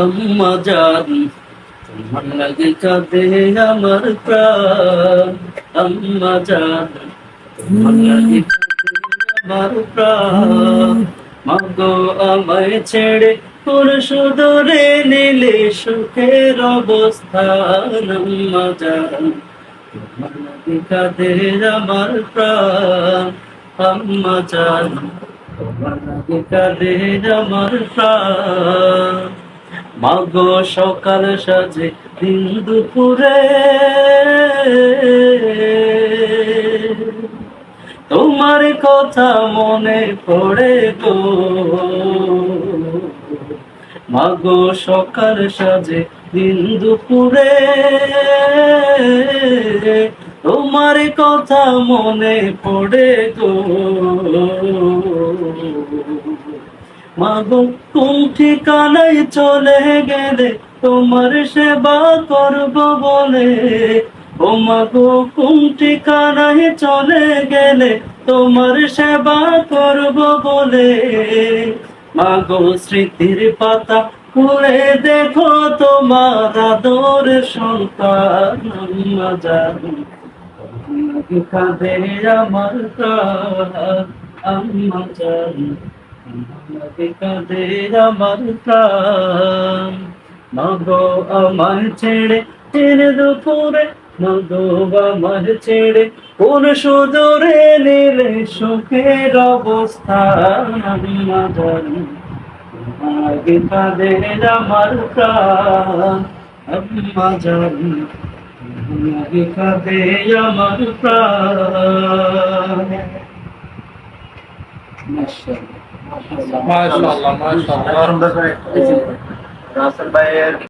আম্মা জান তোমার লাগে কাঁদে আমার প্রাণ, আম্মা জান তোমার লাগে কাঁদে আমার প্রাণ। মাগো আমায় ছেড়ে কোন সুদূরে নিলে সুখের অবস্থান, আম্মা জান তোমার লাগে কাঁদে আমার প্রাণ, আম্মা জান তোমার লাগে কাঁদে আমার প্রাণ। মাগো সকাল সাজে দিন দুপুরে তোমার কথা মনে পড়ে গো, মাগো সকাল সাজে দিন দুপুরে তোমার কথা মনে পড়ে গো। মাগো কোন ঠিকানায় চলে গেলে তোমার সেবা করব বলে, ও মাগো কোন ঠিকানায় চলে গেলে তোমার সেবা করব বলে। মাগো স্মৃতির পাতা খুলে দেখো তোমার আদর সন্তান, আম্মা জান কাঁদে আমার প্রাণ, আম্মা জান কাঁদে আমার প্রাণ। মাগো আমার ছেড়ে দিন দুপুরে, মাগো আমার ছেড়ে কোন সুদূরে নিলে সুখের অবস্থান, আম্মা জান কাঁদে আমার প্রাণ, আম্মা জান কাঁদে আমার প্রাণ। মাশাআল্লাহ, মাশাআল্লাহ। রাসেল ভাইয়ের